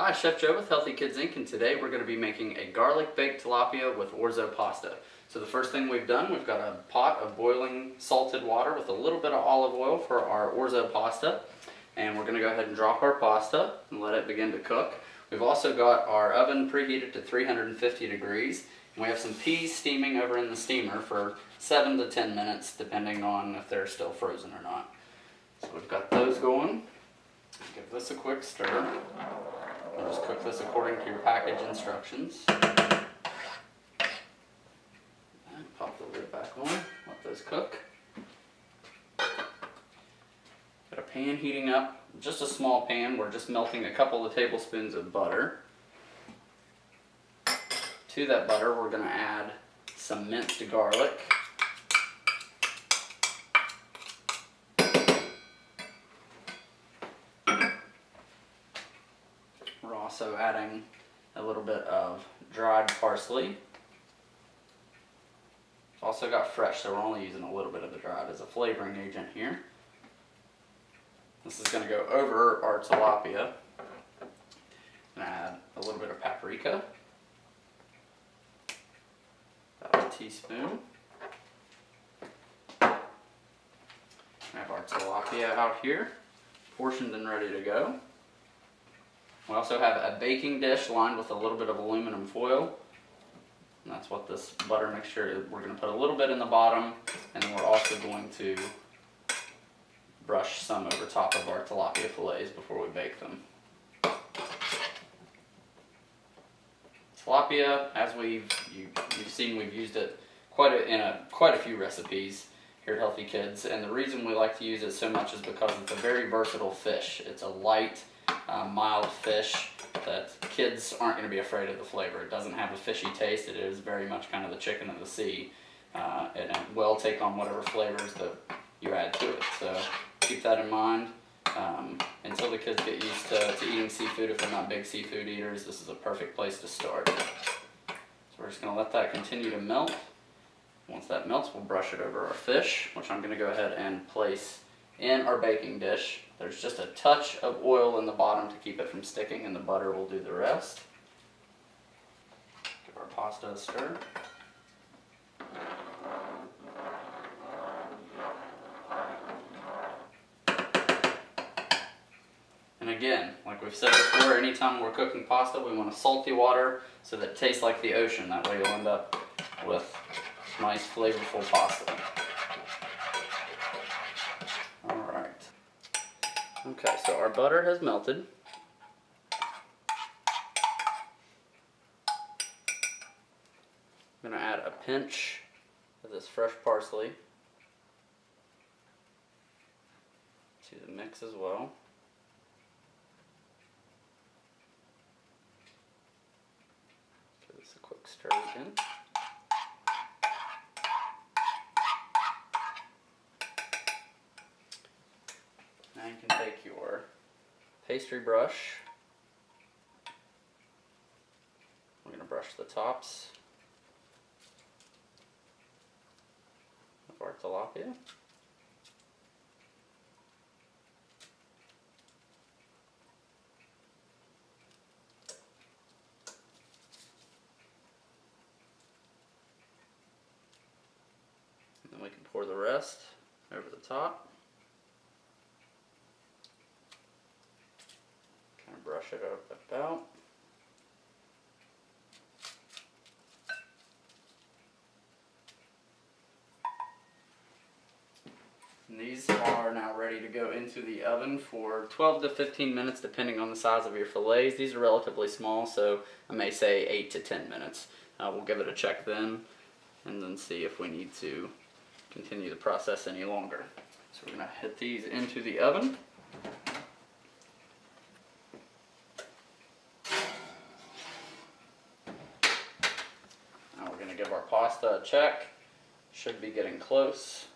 Hi, Chef Joe with Healthy Kids Inc. and today we're going to be making a garlic baked tilapia with orzo pasta. So the first thing we've done, we've got a pot of boiling salted water with a little bit of olive oil for our orzo pasta. And we're going to go ahead and drop our pasta and let it begin to cook. We've also got our oven preheated to 350 degrees. And we have some peas steaming over in the steamer for 7 to 10 minutes depending on if they're still frozen or not. So we've got those going. Give this a quick stir. I'll just cook this according to your package instructions. And pop the lid back on, let those cook. Got a pan heating up, just a small pan. We're just melting a couple of tablespoons of butter. To that butter, we're going to add some minced garlic. We're also adding a little bit of dried parsley. Also got fresh, so we're only using a little bit of the dried as a flavoring agent here. This is going to go over our tilapia. And add a little bit of paprika. About a teaspoon. I have our tilapia out here, portioned and ready to go. We also have a baking dish lined with a little bit of aluminum foil. And that's what this butter mixture is. We're going to put a little bit in the bottom, and then we're also going to brush some over top of our tilapia fillets before we bake them. Tilapia, as you've seen, we've used it in quite a few recipes here at Healthy Kids, and the reason we like to use it so much is because it's a very versatile fish. It's a light, mild fish that kids aren't going to be afraid of the flavor. It doesn't have a fishy taste. It is very much kind of the chicken of the sea, and it will take on whatever flavors that you add to it. So keep that in mind. Until the kids get used to eating seafood, if they're not big seafood eaters, this is a perfect place to start. So we're just going to let that continue to melt. Once that melts, we'll brush it over our fish, which I'm going to go ahead and place in our baking dish. There's just a touch of oil in the bottom to keep it from sticking, and the butter will do the rest. Give our pasta a stir. And again, like we've said before, anytime we're cooking pasta, we want a salty water so that it tastes like the ocean. That way you'll end up with nice, flavorful pasta. Alright. Okay, so our butter has melted. I'm going to add a pinch of this fresh parsley to the mix as well. Give this a quick stir again. Now you can take your pastry brush. We're going to brush the tops of our tilapia. And then we can pour the rest over the top. Brush it up about. And these are now ready to go into the oven for 12 to 15 minutes depending on the size of your fillets. These are relatively small, so I may say 8 to 10 minutes. We'll give it a check then and then see if we need to continue the process any longer. So we're going to hit these into the oven. Give our pasta a check. Should be getting close.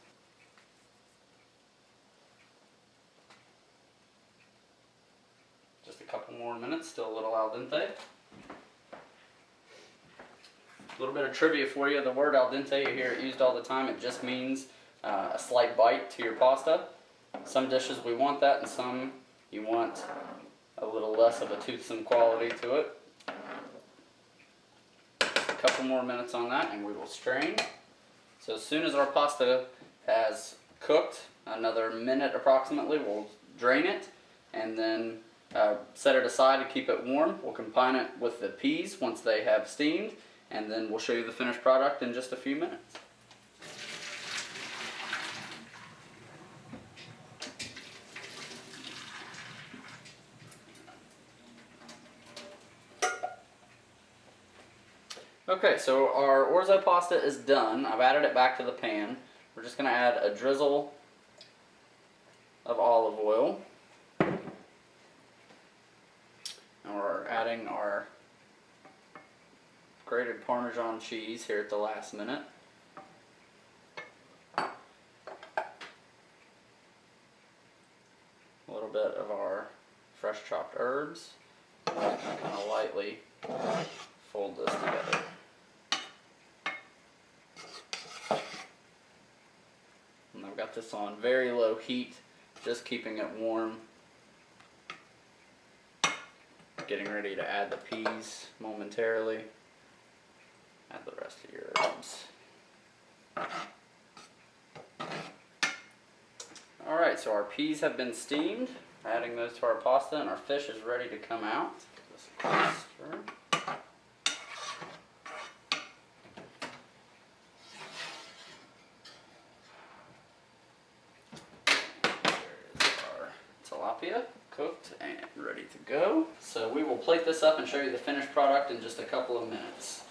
Just a couple more minutes, still a little al dente. A little bit of trivia for you. The word al dente, you hear it used all the time. It just means a slight bite to your pasta. Some dishes we want that, and some you want a little less of a toothsome quality to it. A couple more minutes on that and we will strain. So as soon as our pasta has cooked, another minute approximately, we'll drain it and then set it aside to keep it warm. We'll combine it with the peas once they have steamed, and then we'll show you the finished product in just a few minutes. Okay, so our orzo pasta is done. I've added it back to the pan. We're just going to add a drizzle of olive oil. And we're adding our grated Parmesan cheese here at the last minute. A little bit of our fresh chopped herbs. Kind of lightly fold this together. And I've got this on very low heat, just keeping it warm. Getting ready to add the peas momentarily. Add the rest of your herbs. Alright, so our peas have been steamed. We're adding those to our pasta and our fish is ready to come out. Just a quick stir. Tilapia, cooked and ready to go. So we will plate this up and show you the finished product in just a couple of minutes.